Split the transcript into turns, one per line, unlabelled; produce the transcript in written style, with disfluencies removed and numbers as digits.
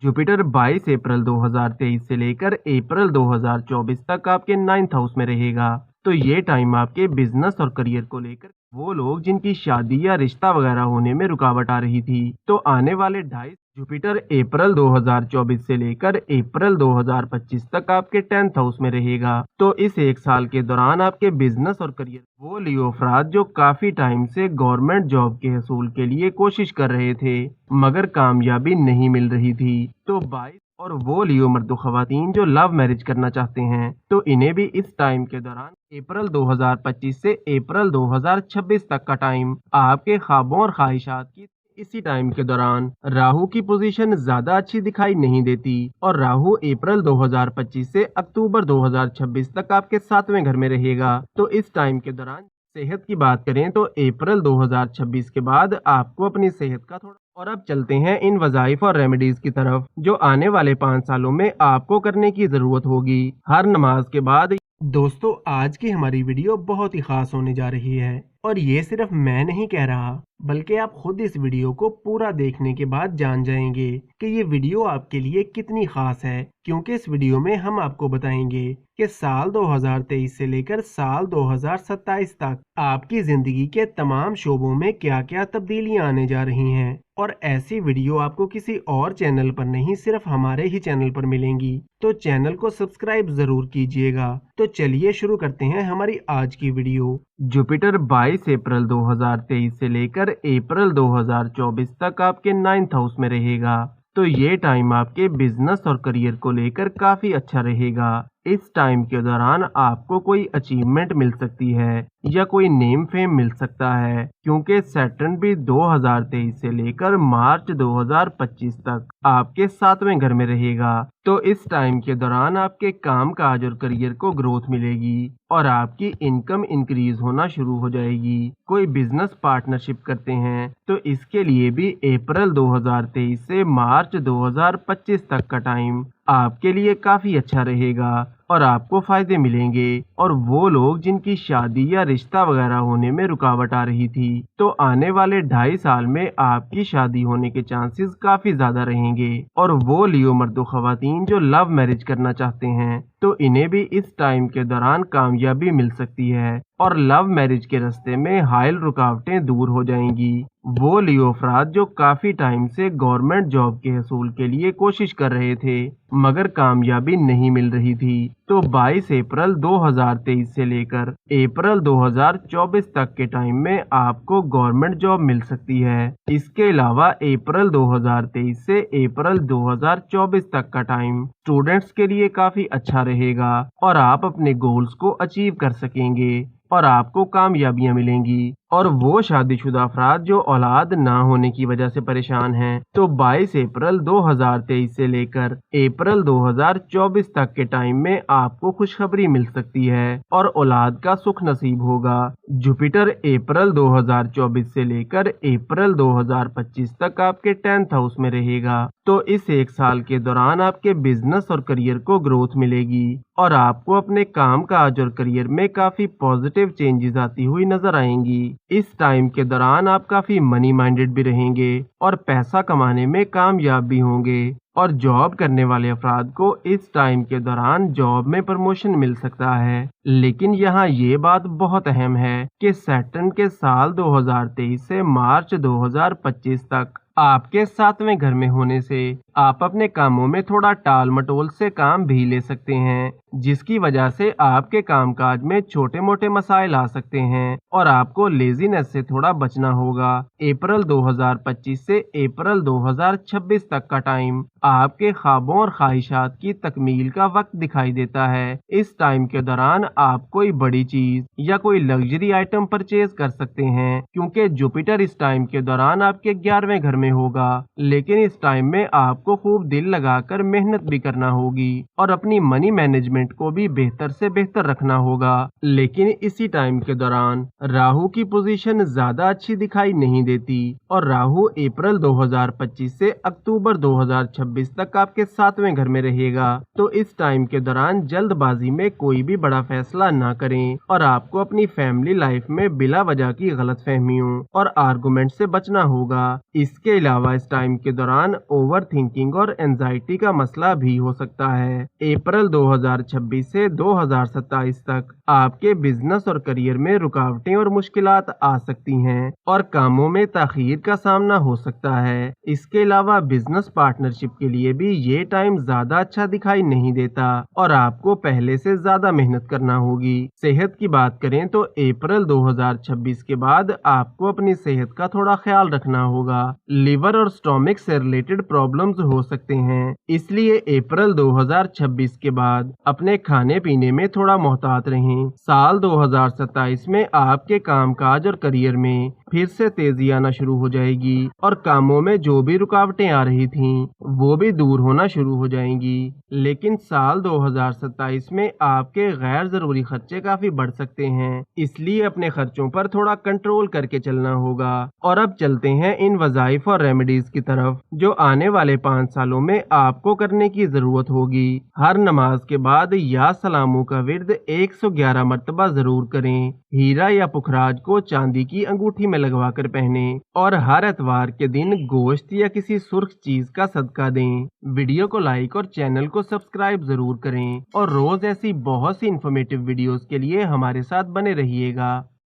Jupiter 22 अप्रैल 2023 से लेकर अप्रैल 2024 तक आपके 9th हाउस में रहेगा। तो ये टाइम आपके बिजनेस और करियर को लेकर वो लोग जिनकी शादी या रिश्ता वगैरह होने में रुकावट आ रही थी, तो आने वाले 2.5 जुपिटर अप्रैल 2024 से लेकर अप्रैल 2025 तक आपके 10th हाउस में रहेगा। तो इस एक साल के दौरान आपके बिजनेस और करियर वो लियो अफराद जो काफी टाइम से गवर्नमेंट जॉब के हसूल के लिए कोशिश कर रहे थे मगर कामयाबी नहीं मिल रही थी, तो 22 और वो लियो मर्दो खवातीन जो लव मैरिज करना चाहते हैं तो इन्हें भी इस टाइम के दौरान अप्रैल 2025 से अप्रैल 2026 तक का टाइम आपके ख्वाबों और ख्वाहिशात की इसी टाइम के दौरान राहु की पोजीशन ज्यादा अच्छी दिखाई नहीं देती और राहु अप्रैल 2025 से अक्टूबर 2026 तक आपके 7वें घर में रहेगा। तो इस टाइम के दौरान सेहत की बात करें तो अप्रैल 2026 के बाद आपको अपनी सेहत का थोड़ा और अब चलते हैं इन वज़ाइफ और रेमेडीज की तरफ जो आने वाले 5 सालों में आपको करने की जरूरत होगी हर नमाज के बाद। दोस्तों आज की हमारी वीडियो बहुत ही खास होने जा रही है और ये सिर्फ मैं नहीं कह रहा बल्कि आप खुद इस वीडियो को पूरा देखने के बाद जान जाएंगे कि ये वीडियो आपके लिए कितनी खास है, क्योंकि इस वीडियो में हम आपको बताएंगे कि साल 2023 से लेकर साल 2027 तक आपकी जिंदगी के तमाम शोबों में क्या क्या तब्दीलियां आने जा रही हैं और ऐसी वीडियो आपको किसी और चैनल पर नहीं सिर्फ हमारे ही चैनल पर मिलेंगी। तो चैनल को सब्सक्राइब जरूर कीजिएगा। तो चलिए शुरू करते हैं हमारी आज की वीडियो। जुपिटर 22 अप्रैल 2023 से लेकर अप्रैल 2024 तक आपके 9th हाउस में रहेगा। तो ये टाइम आपके बिजनेस और करियर को लेकर काफी अच्छा रहेगा। इस टाइम के दौरान आपको कोई अचीवमेंट मिल सकती है या कोई नेम फेम मिल सकता है, क्योंकि सैटर्न भी 2023 से लेकर मार्च 2025 तक आपके 7वें घर में रहेगा। तो इस टाइम के दौरान आपके काम काज और करियर को ग्रोथ मिलेगी और आपकी इनकम इंक्रीज होना शुरू हो जाएगी। कोई बिजनेस पार्टनरशिप करते हैं तो इसके लिए भी अप्रैल 2023 से मार्च 2025 तक का टाइम आपके लिए काफी अच्छा रहेगा और आपको फायदे मिलेंगे। और वो लोग जिनकी शादी या रिश्ता वगैरह होने में रुकावट आ रही थी तो आने वाले 2.5 साल में आपकी शादी होने के चांसेस काफी ज्यादा रहेंगे। और वो लियो मर्दो खवातीन जो लव मैरिज करना चाहते हैं तो इन्हें भी इस टाइम के दौरान कामयाबी मिल सकती है और लव मैरिज के रास्ते में हाइल रुकावटें दूर हो जाएंगी। वो लियो अफराद जो काफी टाइम से गवर्नमेंट जॉब के हसूल के लिए कोशिश कर रहे थे मगर कामयाबी नहीं मिल रही थी तो 22 अप्रैल 2023 से लेकर अप्रैल 2024 तक के टाइम में आपको गवर्नमेंट जॉब मिल सकती है। इसके अलावा अप्रैल 2023 से अप्रैल 2024 तक का टाइम स्टूडेंट्स के लिए काफी अच्छा रहेगा और आप अपने गोल्स को अचीव कर सकेंगे और आपको कामयाबियां मिलेंगी। और वो शादीशुदा अफराद जो औलाद ना होने की वजह से परेशान हैं तो 22 अप्रैल 2023 से लेकर अप्रैल 2024 तक के टाइम में आपको खुशखबरी मिल सकती है और औलाद का सुख नसीब होगा। जुपिटर अप्रैल 2024 से लेकर अप्रैल 2025 तक आपके 10th हाउस में रहेगा। तो इस एक साल के दौरान आपके बिजनेस और करियर को ग्रोथ मिलेगी और आपको अपने काम काज और करियर में काफी पॉजिटिव चेंजेस आती हुई नजर आएंगी। इस टाइम के दौरान आप काफी मनी माइंडेड भी रहेंगे और पैसा कमाने में कामयाब भी होंगे। और जॉब करने वाले अफराद को इस टाइम के दौरान जॉब में प्रमोशन मिल सकता है, लेकिन यहाँ ये बात बहुत अहम है कि सैटर्न के साल 2023 से मार्च 2025 तक आपके 7वें घर में होने से आप अपने कामों में थोड़ा टाल मटोल से काम भी ले सकते हैं, जिसकी वजह से आपके कामकाज में छोटे मोटे मसाइल आ सकते हैं और आपको लेजीनेस से थोड़ा बचना होगा। अप्रैल 2025 से अप्रैल 2026 तक का टाइम आपके ख्वाबों और ख्वाहिशात की तकमील का वक्त दिखाई देता है। इस टाइम के दौरान आप कोई बड़ी चीज या कोई लग्जरी आइटम परचेज कर सकते हैं, क्योंकि जुपिटर इस टाइम के दौरान आपके 11वें घर में होगा। लेकिन इस टाइम में आपको खूब दिल लगाकर मेहनत भी करना होगी और अपनी मनी मैनेजमेंट को भी बेहतर से बेहतर रखना होगा। लेकिन इसी टाइम के दौरान राहु की पोजीशन ज्यादा अच्छी दिखाई नहीं देती और राहु अप्रैल 2025 से अक्टूबर 2026 तक आपके 7वें घर में रहेगा। तो इस टाइम के दौरान जल्दबाजी में कोई भी बड़ा फैसला ना करें और आपको अपनी फैमिली लाइफ में बिला वजह की गलतफहमियों और आर्गुमेंट से बचना होगा। इसके अलावा इस टाइम के दौरान ओवर थिंक थिंकिंग और एंजाइटी का मसला भी हो सकता है। अप्रैल 2026 से 2027 तक आपके बिजनेस और करियर में रुकावटें और मुश्किलात आ सकती हैं और कामों में ताखीर का सामना हो सकता है। इसके अलावा बिजनेस पार्टनरशिप के लिए भी ये टाइम ज्यादा अच्छा दिखाई नहीं देता और आपको पहले से ज्यादा मेहनत करना होगी। सेहत की बात करें तो अप्रैल 2026 के बाद आपको अपनी सेहत का थोड़ा ख्याल रखना होगा। लिवर और स्टोमक से रिलेटेड प्रॉब्लम्स हो सकते हैं, इसलिए अप्रैल 2026 के बाद अपने खाने पीने में थोड़ा मोहतात रहें। साल 2027 में आपके कामकाज और करियर में फिर से तेजी आना शुरू हो जाएगी और कामों में जो भी रुकावटें आ रही थीं वो भी दूर होना शुरू हो जाएंगी। लेकिन साल 2027 में आपके गैर जरूरी खर्चे काफी बढ़ सकते हैं, इसलिए अपने खर्चों पर थोड़ा कंट्रोल करके चलना होगा। और अब चलते हैं इन वज़ाइफ और रेमेडीज की तरफ जो आने वाले 5 सालों में आपको करने की जरूरत होगी। हर नमाज के बाद या सलामों का विर्द 111 मरतबा जरूर करें। हीरा या पुखराज को चांदी की अंगूठी में लगवा कर पहने और हर एतवार के दिन गोश्त या किसी सुर्ख चीज का सदका दें। वीडियो को लाइक और चैनल को सब्सक्राइब जरूर करें और रोज ऐसी बहुत सी इंफॉर्मेटिव वीडियोस के लिए हमारे साथ बने रहिएगा।